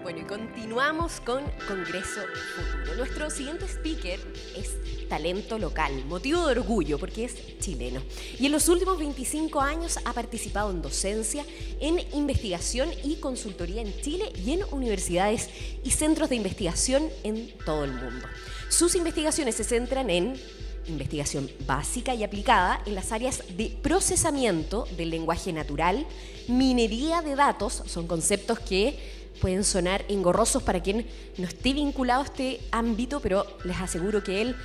Bueno, y continuamos con Congreso Futuro. Nuestro siguiente speaker es talento local, motivo de orgullo porque es chileno. Y en los últimos 25 años ha participado en docencia, en investigación y consultoría en Chile y en universidades y centros de investigación en todo el mundo. Sus investigaciones se centran en investigación básica y aplicada en las áreas de procesamiento del lenguaje natural, minería de datos, son conceptos que pueden sonar engorrosos para quien no esté vinculado a este ámbito, pero les aseguro que él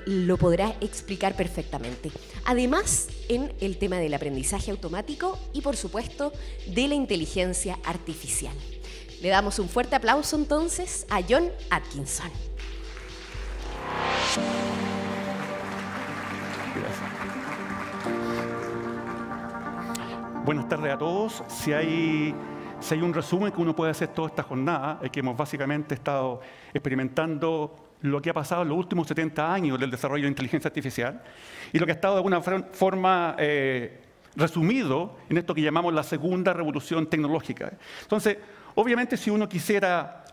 lo podrá explicar perfectamente. Además, en el tema del aprendizaje automático y, por supuesto, de la inteligencia artificial. Le damos un fuerte aplauso entonces a John Atkinson. Buenas tardes a todos. Si hay un resumen que uno puede hacer toda esta jornada, es que hemos básicamente estado experimentando lo que ha pasado en los últimos 70 años del desarrollo de inteligencia artificial y lo que ha estado de alguna forma resumido en esto que llamamos la segunda revolución tecnológica. Entonces, obviamente, si uno quisiera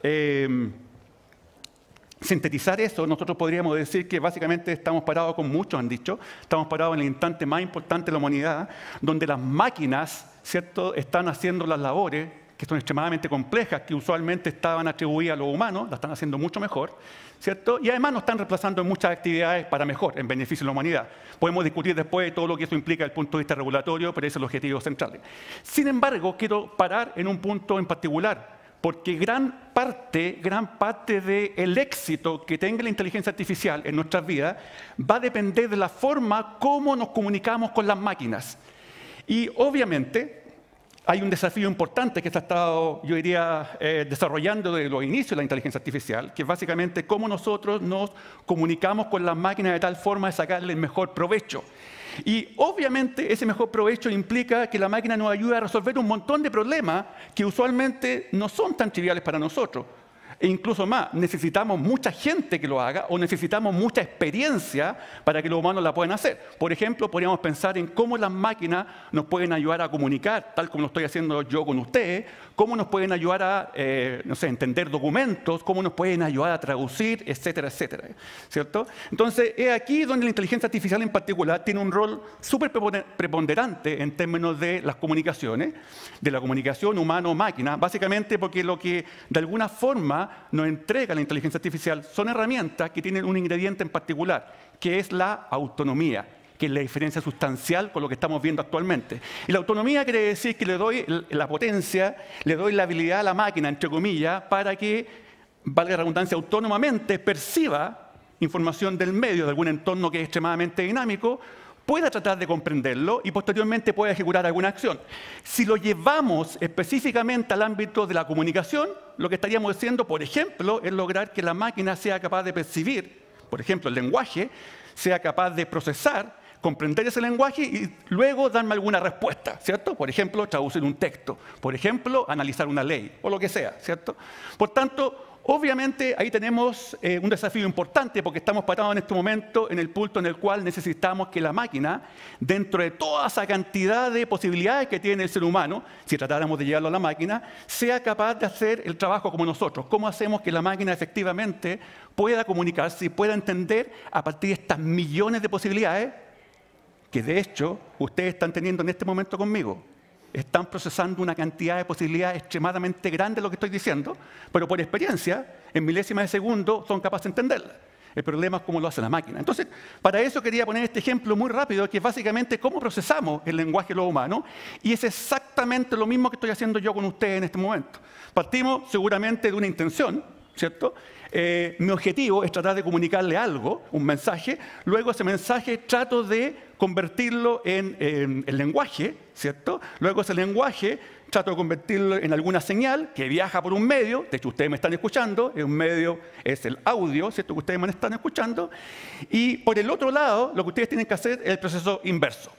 sintetizar eso, nosotros podríamos decir que básicamente estamos parados, como muchos han dicho, estamos parados en el instante más importante de la humanidad, donde las máquinas, ¿cierto?, están haciendo las labores que son extremadamente complejas, que usualmente estaban atribuidas a los humanos, las están haciendo mucho mejor, ¿cierto? Y además nos están reemplazando en muchas actividades para mejor, en beneficio de la humanidad. Podemos discutir después todo lo que eso implica desde el punto de vista regulatorio, pero ese es el objetivo central. Sin embargo, quiero parar en un punto en particular, porque gran parte del éxito que tenga la inteligencia artificial en nuestras vidas va a depender de la forma como nos comunicamos con las máquinas. Y obviamente hay un desafío importante que se ha estado, yo diría, desarrollando desde los inicios de la inteligencia artificial, que es básicamente cómo nosotros nos comunicamos con las máquinas de tal forma de sacarle el mejor provecho. Y obviamente ese mejor provecho implica que la máquina nos ayuda a resolver un montón de problemas que usualmente no son tan triviales para nosotros. E incluso más, necesitamos mucha gente que lo haga o necesitamos mucha experiencia para que los humanos la puedan hacer. Por ejemplo, podríamos pensar en cómo las máquinas nos pueden ayudar a comunicar, tal como lo estoy haciendo yo con ustedes, cómo nos pueden ayudar a, no sé, entender documentos, cómo nos pueden ayudar a traducir, etcétera, etcétera, ¿cierto? Entonces, es aquí donde la inteligencia artificial en particular tiene un rol súper preponderante en términos de las comunicaciones, de la comunicación humano-máquina, básicamente porque lo que de alguna forma nos entrega la inteligencia artificial son herramientas que tienen un ingrediente en particular, que es la autonomía, que es la diferencia sustancial con lo que estamos viendo actualmente. Y la autonomía quiere decir que le doy la potencia, le doy la habilidad a la máquina, entre comillas, para que, valga la redundancia, autónomamente perciba información del medio, de algún entorno que es extremadamente dinámico, pueda tratar de comprenderlo y posteriormente pueda ejecutar alguna acción. Si lo llevamos específicamente al ámbito de la comunicación, lo que estaríamos haciendo, por ejemplo, es lograr que la máquina sea capaz de percibir, por ejemplo, el lenguaje, sea capaz de procesar, comprender ese lenguaje y luego darme alguna respuesta, ¿cierto? Por ejemplo, traducir un texto, por ejemplo, analizar una ley o lo que sea, ¿cierto? Por tanto, obviamente ahí tenemos un desafío importante porque estamos parados en este momento en el punto en el cual necesitamos que la máquina, dentro de toda esa cantidad de posibilidades que tiene el ser humano, si tratáramos de llevarlo a la máquina, sea capaz de hacer el trabajo como nosotros. ¿Cómo hacemos que la máquina efectivamente pueda comunicarse y pueda entender a partir de estas millones de posibilidades que de hecho ustedes están teniendo en este momento conmigo? Están procesando una cantidad de posibilidades extremadamente grande de lo que estoy diciendo, pero por experiencia, en milésimas de segundo, son capaces de entenderla. El problema es cómo lo hace la máquina. Entonces, para eso quería poner este ejemplo muy rápido, que es básicamente cómo procesamos el lenguaje de los humanos, y es exactamente lo mismo que estoy haciendo yo con ustedes en este momento. Partimos seguramente de una intención, ¿cierto? Mi objetivo es tratar de comunicarle algo, un mensaje, luego ese mensaje trato de convertirlo en el lenguaje, ¿cierto? Luego ese lenguaje trato de convertirlo en alguna señal que viaja por un medio, de hecho ustedes me están escuchando, un medio es el audio, ¿cierto?, que ustedes me están escuchando, y por el otro lado lo que ustedes tienen que hacer es el proceso inverso,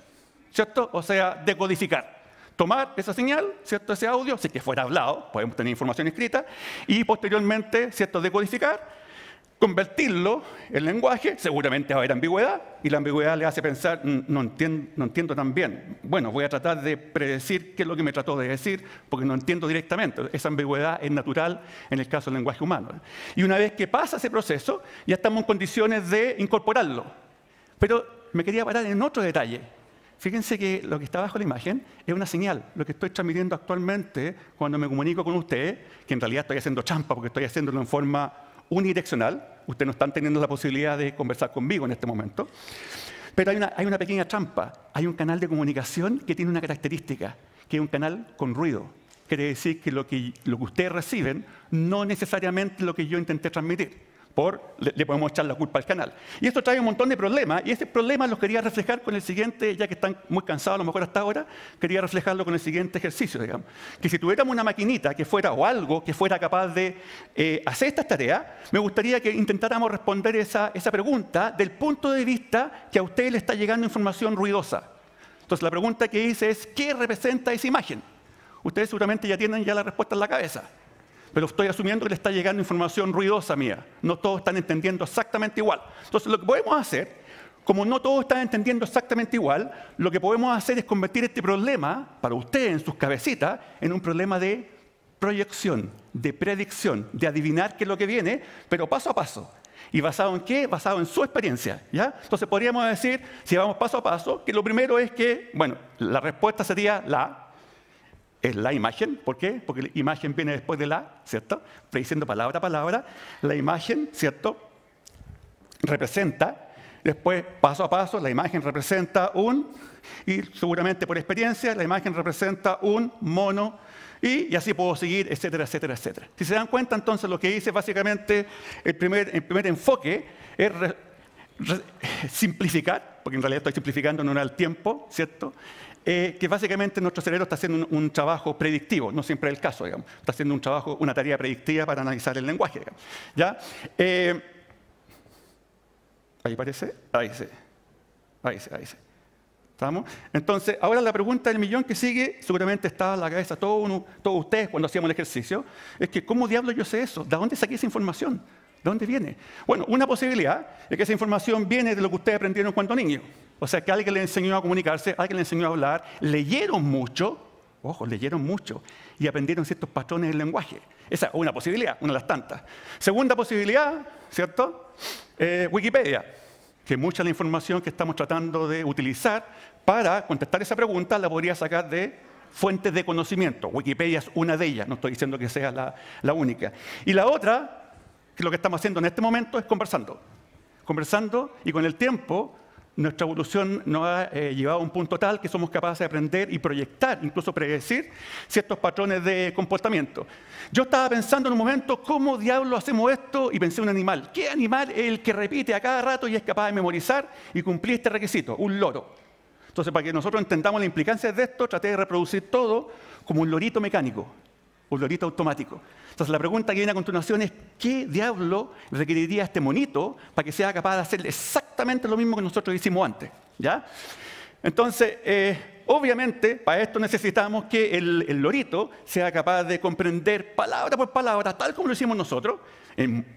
¿cierto? O sea, decodificar. Tomar esa señal, ¿cierto?, ese audio, si que fuera hablado, podemos tener información escrita, y posteriormente, ¿cierto?, decodificar, convertirlo en lenguaje, seguramente va a haber ambigüedad, y la ambigüedad le hace pensar, no entiendo tan bien. Bueno, voy a tratar de predecir qué es lo que me trató de decir, porque no entiendo directamente. Esa ambigüedad es natural en el caso del lenguaje humano. Y una vez que pasa ese proceso, ya estamos en condiciones de incorporarlo. Pero me quería parar en otro detalle. Fíjense que lo que está abajo de la imagen es una señal. Lo que estoy transmitiendo actualmente cuando me comunico con ustedes, que en realidad estoy haciendo trampa porque estoy haciéndolo en forma unidireccional. Ustedes no están teniendo la posibilidad de conversar conmigo en este momento. Pero hay una pequeña trampa. Hay un canal de comunicación que tiene una característica, que es un canal con ruido. Quiere decir que lo que ustedes reciben no necesariamente es lo que yo intenté transmitir. Le podemos echar la culpa al canal. Y esto trae un montón de problemas, y este problema los quería reflejar con el siguiente, ya que están muy cansados a lo mejor hasta ahora, quería reflejarlo con el siguiente ejercicio, digamos. Que si tuviéramos una maquinita que fuera, o algo que fuera capaz de hacer estas tareas, me gustaría que intentáramos responder esa pregunta del punto de vista que a ustedes le está llegando información ruidosa. Entonces la pregunta que hice es, ¿qué representa esa imagen? Ustedes seguramente ya tienen la respuesta en la cabeza. Pero estoy asumiendo que le está llegando información ruidosa mía. No todos están entendiendo exactamente igual. Entonces, lo que podemos hacer, como no todos están entendiendo exactamente igual, lo que podemos hacer es convertir este problema, para ustedes en sus cabecitas, en un problema de proyección, de predicción, de adivinar qué es lo que viene, pero paso a paso. ¿Y basado en qué? Basado en su experiencia, ¿ya? Entonces, podríamos decir, si vamos paso a paso, que lo primero es que, bueno, la respuesta sería es la imagen. ¿Por qué? Porque la imagen viene después de la, ¿cierto? Prediciendo palabra a palabra. La imagen, ¿cierto? Representa. Después, paso a paso, la imagen representa y seguramente por experiencia, la imagen representa un mono, y así puedo seguir, etcétera, etcétera, etcétera. Si se dan cuenta, entonces, lo que hice básicamente, el primer enfoque es simplificar, porque en realidad estoy simplificando en honor al tiempo, ¿cierto? Que básicamente nuestro cerebro está haciendo un trabajo predictivo, no siempre es el caso, digamos. Está haciendo un trabajo, una tarea predictiva para analizar el lenguaje, digamos. ¿Ya? ¿Ahí parece? Ahí sí. ¿Estamos? Entonces, ahora la pregunta del millón que sigue, seguramente está en la cabeza de todos ustedes cuando hacíamos el ejercicio, es que ¿cómo diablos yo sé eso? ¿De dónde saqué esa información? ¿De dónde viene? Bueno, una posibilidad es que esa información viene de lo que ustedes aprendieron cuando niños. O sea, que alguien les enseñó a comunicarse, alguien les enseñó a hablar, leyeron mucho, y aprendieron ciertos patrones del lenguaje. Esa es una posibilidad, una de las tantas. Segunda posibilidad, ¿cierto? Wikipedia, que mucha de la información que estamos tratando de utilizar para contestar esa pregunta la podría sacar de fuentes de conocimiento. Wikipedia es una de ellas, no estoy diciendo que sea la única. Y la otra, que lo que estamos haciendo en este momento es conversando. Conversando, y con el tiempo nuestra evolución nos ha llevado a un punto tal que somos capaces de aprender y proyectar, incluso predecir, ciertos patrones de comportamiento. Yo estaba pensando en un momento, ¿cómo diablos hacemos esto? Y pensé en un animal. ¿Qué animal es el que repite a cada rato y es capaz de memorizar y cumplir este requisito? Un loro. Entonces, para que nosotros entendamos la implicancia de esto, traté de reproducir todo como un lorito mecánico, un lorito automático. Entonces, la pregunta que viene a continuación es, ¿qué diablo requeriría este monito para que sea capaz de hacer exactamente lo mismo que nosotros hicimos antes? ¿Ya? Entonces, obviamente, para esto necesitamos que el lorito sea capaz de comprender palabra por palabra, tal como lo hicimos nosotros.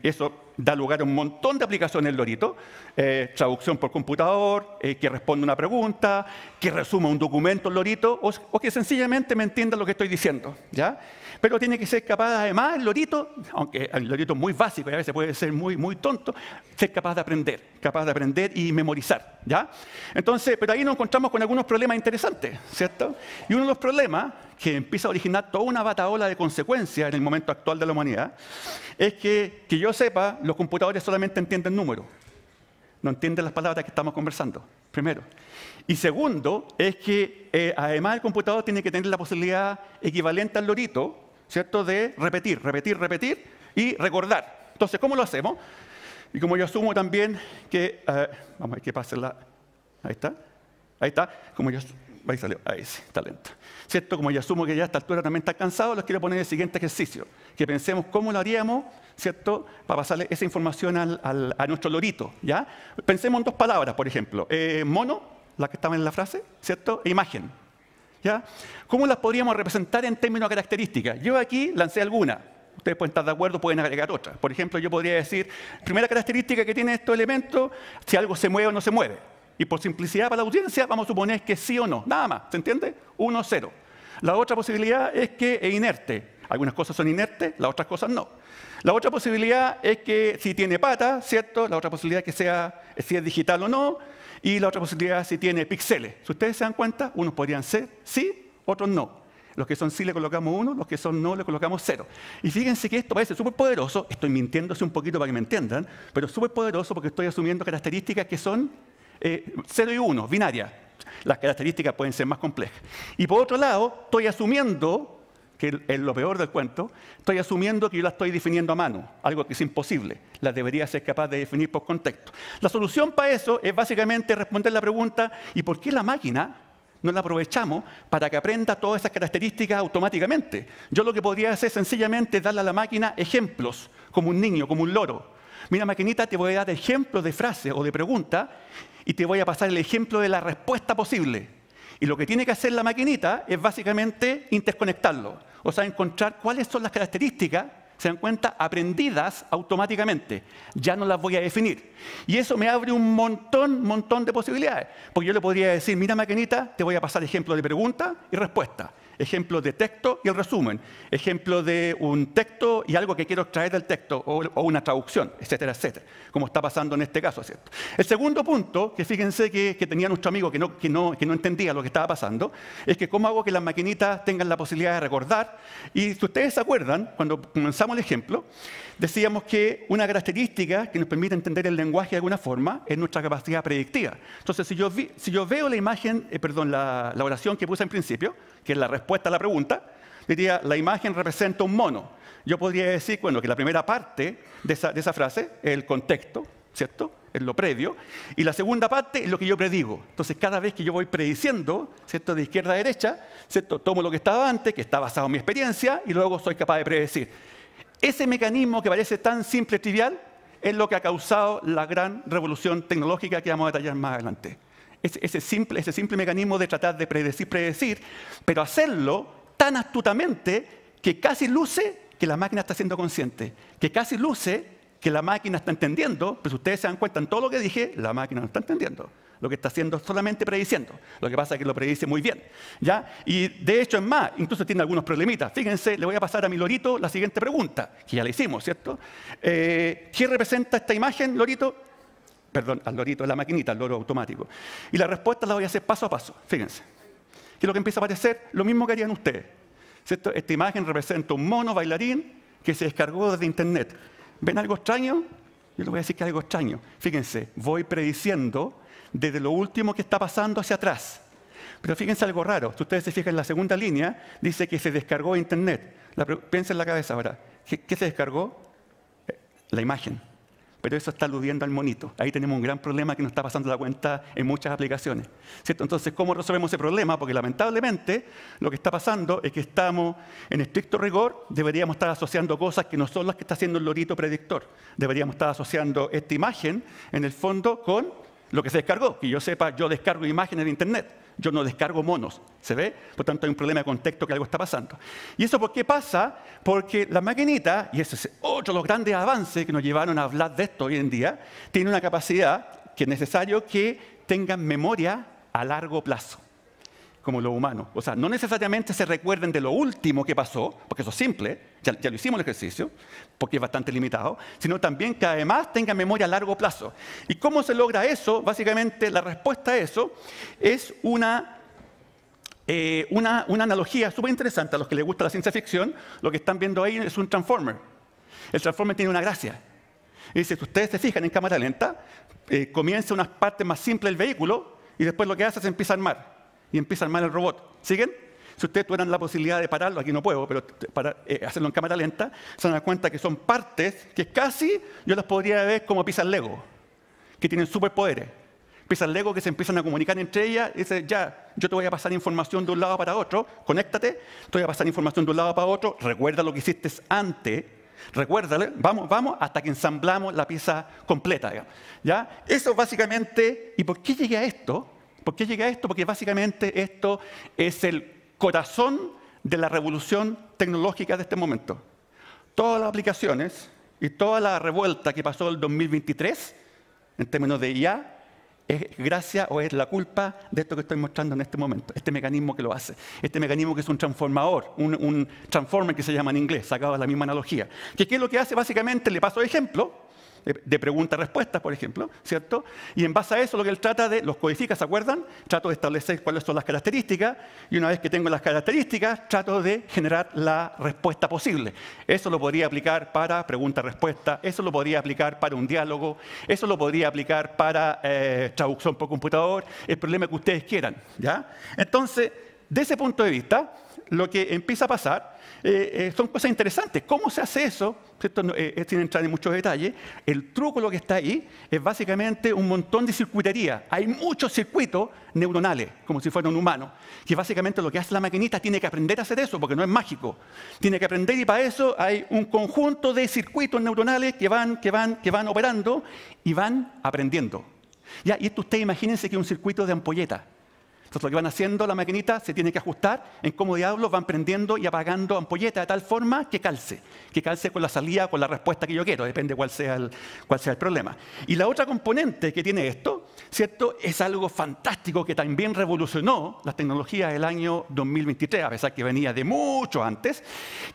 Eso da lugar a un montón de aplicaciones del lorito. Traducción por computador, que responda una pregunta, que resuma un documento el lorito, o que sencillamente me entienda lo que estoy diciendo, ¿ya? Pero tiene que ser capaz, además, el lorito, aunque el lorito es muy básico y a veces puede ser muy, muy tonto, ser capaz de aprender y memorizar, ¿ya? Entonces, pero ahí nos encontramos con algunos problemas interesantes, ¿cierto? Y uno de los problemas que empieza a originar toda una batahola de consecuencias en el momento actual de la humanidad es que yo sepa, los computadores solamente entienden números, no entienden las palabras que estamos conversando, primero. Y segundo, es que además el computador tiene que tener la posibilidad equivalente al lorito, ¿cierto?, de repetir y recordar. Entonces, ¿cómo lo hacemos? Y como yo asumo también que... vamos a ver que pase la... Ahí está. Ahí salió. Ahí sí, está lento. ¿Cierto? Como yo asumo que ya a esta altura también está cansado, les quiero poner el siguiente ejercicio. Que pensemos cómo lo haríamos, ¿cierto?, para pasarle esa información a nuestro lorito, ¿ya? Pensemos en dos palabras, por ejemplo. Mono, la que estaba en la frase, ¿cierto? E imagen, ¿ya? ¿Cómo las podríamos representar en términos de características? Yo aquí lancé algunas. Ustedes pueden estar de acuerdo, pueden agregar otra. Por ejemplo, yo podría decir, primera característica que tiene estos elementos, si algo se mueve o no se mueve. Y por simplicidad para la audiencia, vamos a suponer que sí o no. Nada más, ¿se entiende? 1, 0. La otra posibilidad es que es inerte. Algunas cosas son inertes, las otras cosas no. La otra posibilidad es que si tiene pata, ¿cierto? La otra posibilidad es que sea si es digital o no. Y la otra posibilidad es si tiene píxeles. Si ustedes se dan cuenta, unos podrían ser sí, otros no. Los que son sí le colocamos 1, los que son no le colocamos 0. Y fíjense que esto parece súper poderoso. Estoy mintiéndose un poquito para que me entiendan, pero súper poderoso porque estoy asumiendo características que son 0 y 1, binarias. Las características pueden ser más complejas. Y por otro lado, estoy asumiendo, que es lo peor del cuento, estoy asumiendo que yo la estoy definiendo a mano, algo que es imposible. La debería ser capaz de definir por contexto. La solución para eso es básicamente responder la pregunta, ¿y por qué la máquina no la aprovechamos para que aprenda todas esas características automáticamente? Yo lo que podría hacer sencillamente es darle a la máquina ejemplos, como un niño, como un loro. Mira, maquinita, te voy a dar ejemplos de frase o de pregunta y te voy a pasar el ejemplo de la respuesta posible. Y lo que tiene que hacer la maquinita es básicamente interconectarlo. O sea, encontrar cuáles son las características, se dan cuenta, aprendidas automáticamente. Ya no las voy a definir. Y eso me abre un montón de posibilidades. Porque yo le podría decir, mira, maquinita, te voy a pasar ejemplos de pregunta y respuesta. Ejemplos de texto y el resumen. Ejemplos de un texto y algo que quiero extraer del texto o una traducción, etcétera, etcétera. Como está pasando en este caso, ¿cierto? El segundo punto, que fíjense que tenía nuestro amigo que no entendía lo que estaba pasando, es que cómo hago que las maquinitas tengan la posibilidad de recordar. Y si ustedes se acuerdan, cuando comenzamos el ejemplo, decíamos que una característica que nos permite entender el lenguaje de alguna forma es nuestra capacidad predictiva. Entonces, si yo veo la imagen, la oración que puse en principio, que es la respuesta a la pregunta, diría, la imagen representa un mono. Yo podría decir, bueno, que la primera parte de esa frase es el contexto, ¿cierto? Es lo previo. Y la segunda parte es lo que yo predigo. Entonces, cada vez que yo voy prediciendo, ¿cierto? De izquierda a derecha, ¿cierto? Tomo lo que estaba antes, que está basado en mi experiencia, y luego soy capaz de predecir. Ese mecanismo que parece tan simple y trivial es lo que ha causado la gran revolución tecnológica que vamos a detallar más adelante. Ese simple mecanismo de tratar de predecir, pero hacerlo tan astutamente que casi luce que la máquina está siendo consciente, que casi luce que la máquina está entendiendo, pero si ustedes se dan cuenta en todo lo que dije, la máquina no está entendiendo. Lo que está haciendo es solamente prediciendo. Lo que pasa es que lo predice muy bien, ¿ya? Y de hecho es más, incluso tiene algunos problemitas. Fíjense, le voy a pasar a mi lorito la siguiente pregunta, que ya la hicimos, ¿cierto? ¿Qué representa esta imagen, lorito? Perdón, al lorito de la maquinita, al loro automático. Y la respuesta la voy a hacer paso a paso. Fíjense. Que lo que empieza a aparecer, lo mismo que harían ustedes, ¿cierto? Esta imagen representa un mono bailarín que se descargó desde internet. ¿Ven algo extraño? Yo les voy a decir que es algo extraño. Fíjense, voy prediciendo desde lo último que está pasando hacia atrás. Pero fíjense algo raro. Si ustedes se fijan en la segunda línea, dice que se descargó de internet. Piensen en la cabeza ahora. ¿Qué se descargó? La imagen. Pero eso está aludiendo al monito. Ahí tenemos un gran problema que nos está pasando la cuenta en muchas aplicaciones, ¿cierto? Entonces, ¿cómo resolvemos ese problema? Porque lamentablemente lo que está pasando es que estamos, en estricto rigor, deberíamos estar asociando cosas que no son las que está haciendo el lorito predictor. Deberíamos estar asociando esta imagen, en el fondo, con lo que se descargó. Que yo sepa, yo descargo imágenes de internet. Yo no descargo monos, ¿se ve? Por tanto, hay un problema de contexto que algo está pasando. ¿Y eso por qué pasa? Porque la maquinita, y ese es otro de los grandes avances que nos llevaron a hablar de esto hoy en día, tiene una capacidad que es necesario que tengan memoria a largo plazo, como los humanos. O sea, no necesariamente se recuerden de lo último que pasó, porque eso es simple, ya lo hicimos el ejercicio, porque es bastante limitado, sino también que además tengan memoria a largo plazo. ¿Y cómo se logra eso? Básicamente, la respuesta a eso es una analogía súper interesante. A los que les gusta la ciencia ficción, lo que están viendo ahí es un transformer. El transformer tiene una gracia. Y dice, si ustedes se fijan en cámara lenta, comienza unas partes más simples del vehículo y después lo que hace es empieza a armar. Y empieza a armar el robot. ¿Siguen? Si ustedes tuvieran la posibilidad de pararlo, aquí no puedo, pero para hacerlo en cámara lenta, se dan cuenta que son partes que casi yo las podría ver como piezas Lego, que tienen superpoderes. Piezas Lego que se empiezan a comunicar entre ellas y dicen, ya, yo te voy a pasar información de un lado para otro, conéctate, te voy a pasar información de un lado para otro, recuerda lo que hiciste antes, recuérdale, vamos, hasta que ensamblamos la pieza completa, digamos. ¿Ya? Eso básicamente, ¿y por qué llegué a esto? ¿Por qué llegué a esto? Porque básicamente esto es el corazón de la revolución tecnológica de este momento. todas las aplicaciones y toda la revuelta que pasó el 2023, en términos de IA, es gracias o es la culpa de esto que estoy mostrando en este momento, este mecanismo que lo hace, este mecanismo que es un transformador, un transformer que se llama en inglés, sacado de la misma analogía. ¿Qué es lo que hace? Básicamente le paso ejemplo de pregunta-respuesta, por ejemplo, ¿cierto? Y en base a eso lo que él trata de, los codifica, ¿se acuerdan? Trato de establecer cuáles son las características y una vez que tengo las características, trato de generar la respuesta posible. Eso lo podría aplicar para pregunta-respuesta, eso lo podría aplicar para un diálogo, eso lo podría aplicar para traducción por computador, el problema que ustedes quieran, ¿ya? Entonces, de ese punto de vista, lo que empieza a pasar son cosas interesantes. ¿Cómo se hace eso? ¿Cierto? Sin entrar en muchos detalles. El truco, lo que está ahí, es básicamente un montón de circuitería. Hay muchos circuitos neuronales, como si fuera un humano, que básicamente lo que hace la maquinita tiene que aprender a hacer eso, porque no es mágico. Tiene que aprender y para eso hay un conjunto de circuitos neuronales que van operando y van aprendiendo. ¿Ya? Y esto ustedes imagínense que es un circuito de ampolleta. Entonces, lo que van haciendo la maquinita se tiene que ajustar en cómo diablos van prendiendo y apagando ampolletas de tal forma que calce con la salida, con la respuesta que yo quiero, depende cuál sea el problema. Y la otra componente que tiene esto, ¿cierto? Es algo fantástico que también revolucionó las tecnologías del año 2023, a pesar que venía de mucho antes,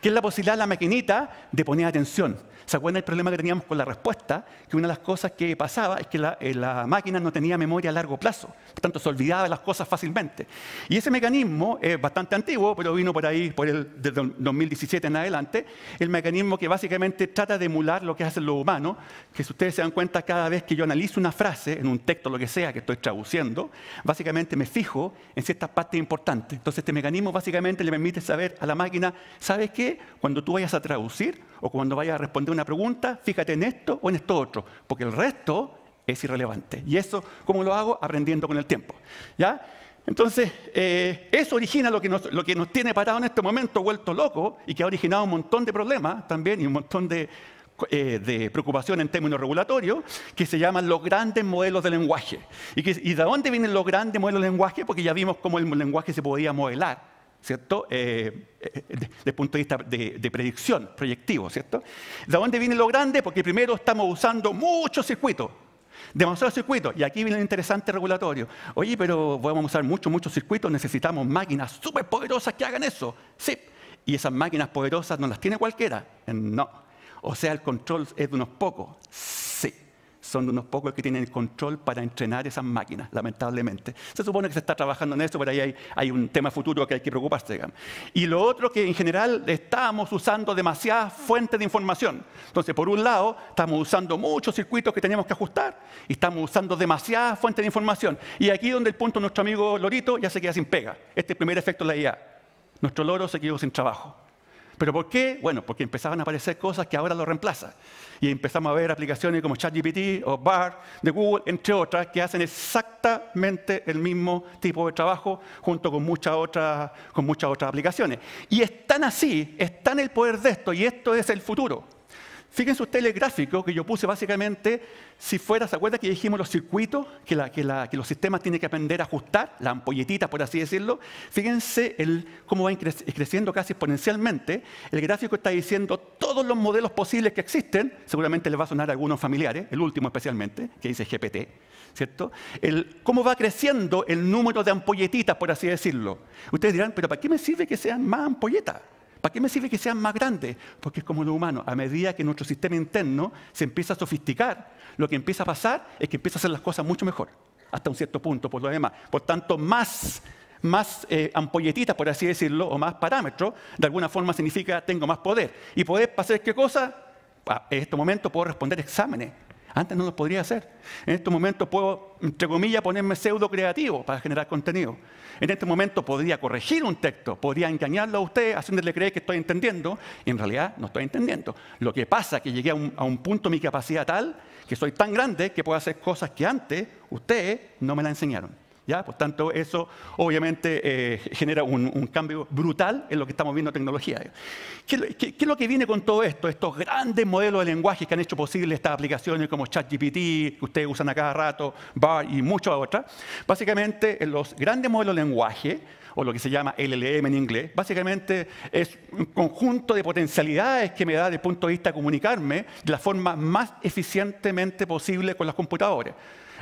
que es la posibilidad de la maquinita de poner atención. ¿Se acuerdan del problema que teníamos con la respuesta? Que una de las cosas que pasaba es que la máquina no tenía memoria a largo plazo, por tanto se olvidaba de las cosas fácilmente. Y ese mecanismo es bastante antiguo, pero vino por ahí desde el 2017 en adelante, el mecanismo que básicamente trata de emular lo que hacen los humanos, que si ustedes se dan cuenta, cada vez que yo analizo una frase en un texto, lo que sea, que estoy traduciendo, básicamente me fijo en ciertas partes importantes. Entonces este mecanismo básicamente le permite saber a la máquina, ¿sabes qué? Cuando tú vayas a traducir o cuando vayas a responder una pregunta, fíjate en esto o en esto otro, porque el resto es irrelevante. Y eso, ¿cómo lo hago? Aprendiendo con el tiempo, ¿ya? Entonces, eso origina lo que nos tiene parado en este momento, vuelto loco, y que ha originado un montón de problemas también y un montón de preocupación en términos regulatorios, que se llaman los grandes modelos de lenguaje. ¿Y de dónde vienen los grandes modelos de lenguaje? Porque ya vimos cómo el lenguaje se podía modelar, ¿cierto? Desde el punto de vista de predicción, proyectivo, ¿cierto? ¿De dónde vienen los grandes? Porque primero estamos usando muchos circuitos. Demasiados circuitos. Y aquí viene el interesante regulatorio. Oye, pero vamos a usar muchos circuitos, necesitamos máquinas súper poderosas que hagan eso. Sí. Y esas máquinas poderosas no las tiene cualquiera. No. O sea, el control es de unos pocos. Sí. Son de unos pocos que tienen el control para entrenar esas máquinas, lamentablemente. Se supone que se está trabajando en eso, pero ahí hay un tema futuro que hay que preocuparse, digamos. Y lo otro, que en general estamos usando demasiadas fuentes de información. Entonces, por un lado, estamos usando muchos circuitos que tenemos que ajustar y estamos usando demasiadas fuentes de información. Y aquí donde el punto nuestro amigo Lorito ya se queda sin pega. Este es el primer efecto de la IA. Nuestro loro se quedó sin trabajo. ¿Pero por qué? Bueno, porque empezaban a aparecer cosas que ahora lo reemplazan. Y empezamos a ver aplicaciones como ChatGPT o Bard de Google, entre otras, que hacen exactamente el mismo tipo de trabajo junto con muchas otras aplicaciones. Y es tan así, es tan el poder de esto, y esto es el futuro. Fíjense ustedes el gráfico que yo puse básicamente, si fuera, ¿se acuerdan que dijimos los circuitos que los sistemas tienen que aprender a ajustar, la ampolletita, por así decirlo? Fíjense cómo van creciendo casi exponencialmente. El gráfico está diciendo todos los modelos posibles que existen, seguramente les va a sonar a algunos familiares, el último especialmente, que dice GPT, ¿cierto? Cómo va creciendo el número de ampolletitas, por así decirlo. Ustedes dirán, ¿pero para qué me sirve que sean más ampolletas? ¿Para qué me sirve que sean más grandes? Porque es como lo humano. A medida que nuestro sistema interno se empieza a sofisticar, lo que empieza a pasar es que empieza a hacer las cosas mucho mejor, hasta un cierto punto, por lo demás. Por tanto, más ampolletitas, por así decirlo, o más parámetros, de alguna forma significa tengo más poder. ¿Y poder para hacer qué cosa? En este momento puedo responder exámenes. Antes no lo podría hacer. En este momento puedo, entre comillas, ponerme pseudo creativo para generar contenido. En este momento podría corregir un texto, podría engañarlo a usted, haciéndole creer que estoy entendiendo, y en realidad no estoy entendiendo. Lo que pasa es que llegué a un punto de mi capacidad tal, que soy tan grande que puedo hacer cosas que antes ustedes no me la enseñaron. ¿Ya? Por tanto, eso obviamente genera un cambio brutal en lo que estamos viendo en tecnología. ¿Qué es lo que viene con todo esto? Estos grandes modelos de lenguaje que han hecho posible estas aplicaciones como ChatGPT, que ustedes usan a cada rato, BART y muchas otras. Básicamente, los grandes modelos de lenguaje, o lo que se llama LLM en inglés, básicamente es un conjunto de potencialidades que me da desde el punto de vista de comunicarme de la forma más eficientemente posible con los computadores.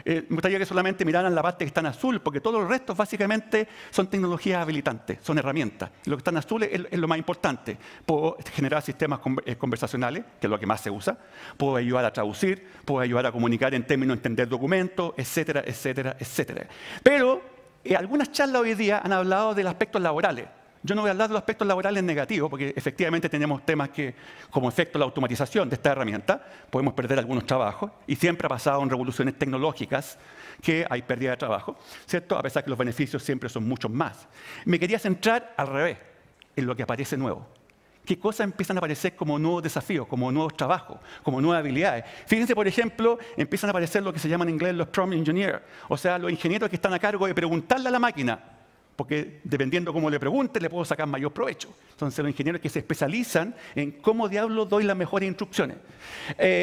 Me gustaría que solamente miraran la parte que está en azul, porque todos los restos básicamente son tecnologías habilitantes, son herramientas. Lo que está en azul es lo más importante. Puedo generar sistemas conversacionales, que es lo que más se usa. Puedo ayudar a traducir, puedo ayudar a comunicar en términos de entender documentos, etcétera, etcétera, etcétera. Pero algunas charlas hoy día han hablado de los aspectos laborales. Yo no voy a hablar de los aspectos laborales negativos, porque efectivamente tenemos temas que, como efecto de la automatización de esta herramienta, podemos perder algunos trabajos, y siempre ha pasado en revoluciones tecnológicas que hay pérdida de trabajo, ¿cierto? A pesar que los beneficios siempre son muchos más. Me quería centrar al revés, en lo que aparece nuevo. ¿Qué cosas empiezan a aparecer como nuevos desafíos, como nuevos trabajos, como nuevas habilidades? Fíjense, por ejemplo, empiezan a aparecer lo que se llama en inglés los prompt engineers, o sea, los ingenieros que están a cargo de preguntarle a la máquina, porque dependiendo cómo le pregunte, le puedo sacar mayor provecho. Entonces, los ingenieros que se especializan en cómo diablos doy las mejores instrucciones.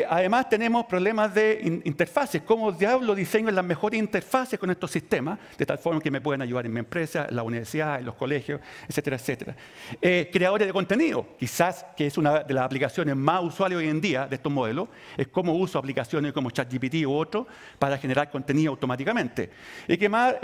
Además, tenemos problemas de interfaces, cómo diablos diseño las mejores interfaces con estos sistemas, de tal forma que me pueden ayudar en mi empresa, en la universidad, en los colegios, etcétera, etcétera. Creadores de contenido, quizás que es una de las aplicaciones más usuales hoy en día de estos modelos, es cómo uso aplicaciones como ChatGPT u otro para generar contenido automáticamente. Y que más,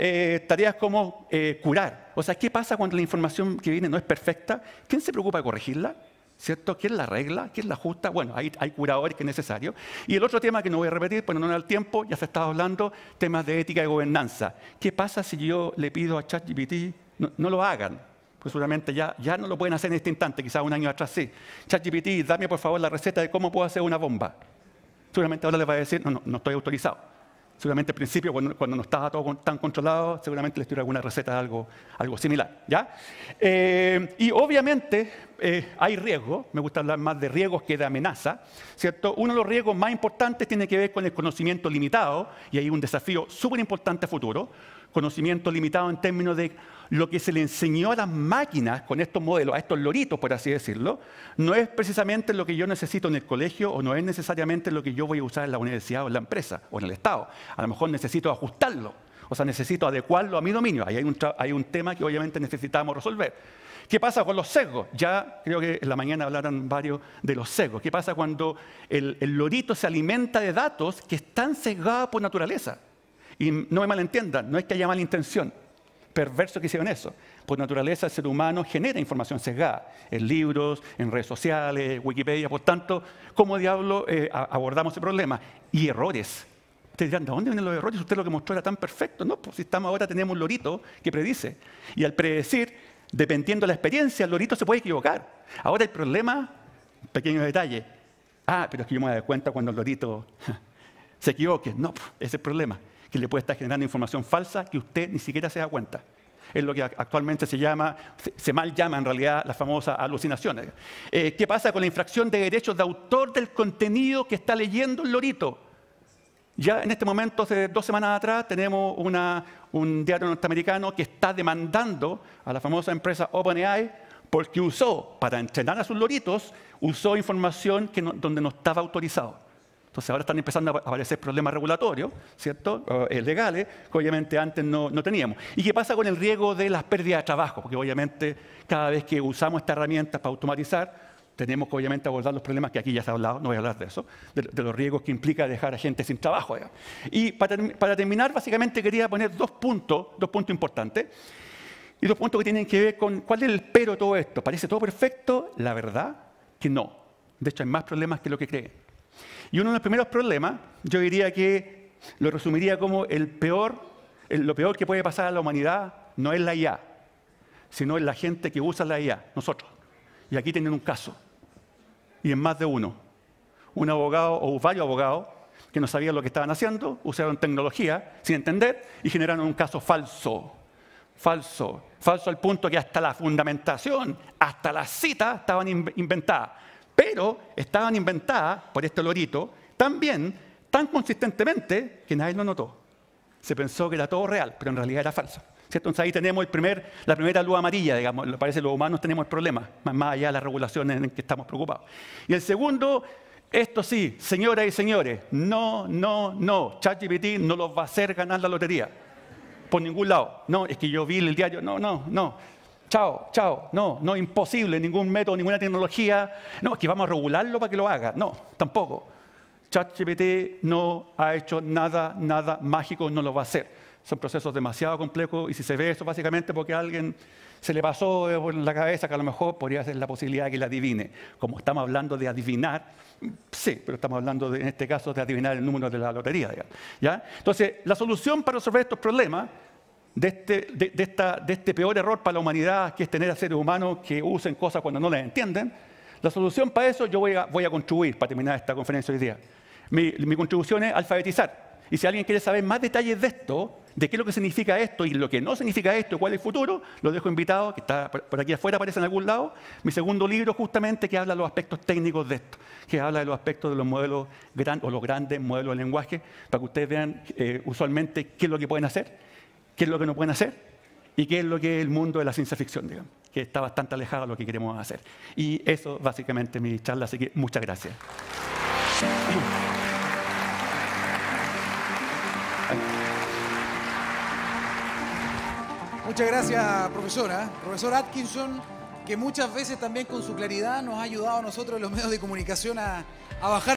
tareas como curar. O sea, ¿qué pasa cuando la información que viene no es perfecta? ¿Quién se preocupa de corregirla? ¿Cierto? ¿Quién la arregla? ¿Quién la ajusta? Bueno, hay curadores que es necesario. Y el otro tema que no voy a repetir, porque no da el tiempo, ya se estaba hablando, temas de ética y gobernanza. ¿Qué pasa si yo le pido a ChatGPT no lo hagan? Pues seguramente ya no lo pueden hacer en este instante, quizás un año atrás sí. ChatGPT, dame por favor la receta de cómo puedo hacer una bomba. Seguramente ahora les va a decir, no estoy autorizado. Seguramente al principio, cuando no estaba todo tan controlado, seguramente les tiré alguna receta de algo similar. ¿Ya? Y obviamente hay riesgos, me gusta hablar más de riesgos que de amenaza, ¿cierto? Uno de los riesgos más importantes tiene que ver con el conocimiento limitado, y hay un desafío súper importante a futuro, conocimiento limitado en términos de lo que se le enseñó a las máquinas con estos modelos, a estos loritos, por así decirlo, no es precisamente lo que yo necesito en el colegio o no es necesariamente lo que yo voy a usar en la universidad o en la empresa o en el Estado. A lo mejor necesito ajustarlo, o sea, necesito adecuarlo a mi dominio. Ahí hay un tema que obviamente necesitamos resolver. ¿Qué pasa con los sesgos? Ya creo que en la mañana hablaron varios de los sesgos. ¿Qué pasa cuando el lorito se alimenta de datos que están sesgados por naturaleza? Y no me malentiendan, no es que haya mala intención. Perverso que hicieron eso. Por naturaleza, el ser humano genera información sesgada en libros, en redes sociales, Wikipedia. Por tanto, ¿cómo diablo abordamos ese problema? Y errores. Ustedes dirán, ¿de dónde vienen los errores? Usted lo que mostró era tan perfecto. No, pues si ahora tenemos un lorito que predice. Y al predecir, dependiendo de la experiencia, el lorito se puede equivocar. Ahora el problema, pequeño detalle. Pero es que yo me voy a dar cuenta cuando el lorito se equivoque. No, ese es el problema. Que le puede estar generando información falsa que usted ni siquiera se da cuenta. Es lo que actualmente se mal llama en realidad las famosas alucinaciones. ¿Qué pasa con la infracción de derechos de autor del contenido que está leyendo el lorito? Ya en este momento, hace 2 semanas atrás, tenemos un diario norteamericano que está demandando a la famosa empresa OpenAI porque para entrenar a sus loritos, usó información donde no estaba autorizado. Entonces ahora están empezando a aparecer problemas regulatorios, ¿cierto? Legales, que obviamente antes no teníamos. ¿Y qué pasa con el riesgo de las pérdidas de trabajo? Porque obviamente cada vez que usamos estas herramientas para automatizar, tenemos que obviamente abordar los problemas que aquí ya se ha hablado, no voy a hablar de eso, de los riesgos que implica dejar a gente sin trabajo. ¿Ya? Y para terminar, básicamente quería poner 2 puntos importantes, y 2 puntos que tienen que ver con cuál es el pero de todo esto. ¿Parece todo perfecto? La verdad que no. De hecho, hay más problemas que lo que creen. Y uno de los primeros problemas, yo diría que lo resumiría como lo peor que puede pasar a la humanidad no es la IA, sino es la gente que usa la IA, nosotros. Y aquí tienen un caso, y en más de uno. Un abogado o varios abogados que no sabían lo que estaban haciendo, usaron tecnología sin entender y generaron un caso falso. Falso al punto que hasta la fundamentación, hasta las citas estaban inventadas. Pero estaban inventadas por este lorito tan consistentemente, que nadie lo notó. Se pensó que era todo real, pero en realidad era falso. ¿Cierto? Entonces ahí tenemos la primera luz amarilla, digamos. Parece que los humanos tenemos el problema, más allá de las regulaciones en que estamos preocupados. Y el segundo, esto sí, señoras y señores, no. ChatGPT no los va a hacer ganar la lotería. Por ningún lado. No, es que yo vi el diario, no. Chao, no, imposible, ningún método, ninguna tecnología. No, es que vamos a regularlo para que lo haga. No, tampoco. ChatGPT no ha hecho nada mágico, no lo va a hacer. Son procesos demasiado complejos y si se ve eso básicamente porque a alguien se le pasó por la cabeza que a lo mejor podría ser la posibilidad de que la adivine. Como estamos hablando de adivinar, sí, pero estamos hablando en este caso de adivinar el número de la lotería. Digamos, ¿ya? Entonces, la solución para resolver estos problemas de este peor error para la humanidad, que es tener a seres humanos que usen cosas cuando no las entienden, la solución para eso yo voy a contribuir para terminar esta conferencia hoy día. Mi contribución es alfabetizar. Y si alguien quiere saber más detalles de esto, de qué es lo que significa esto y lo que no significa esto, cuál es el futuro, lo dejo invitado, que está por aquí afuera, aparece en algún lado, mi segundo libro justamente que habla de los aspectos técnicos de esto, que habla de los aspectos de los modelos o los grandes modelos de lenguaje, para que ustedes vean usualmente qué es lo que pueden hacer, qué es lo que no pueden hacer y qué es lo que es el mundo de la ciencia ficción, digamos, que está bastante alejado de lo que queremos hacer. Y eso básicamente es mi charla, así que muchas gracias. Muchas gracias, profesora. Profesor Atkinson, que muchas veces también con su claridad nos ha ayudado a nosotros en los medios de comunicación a bajar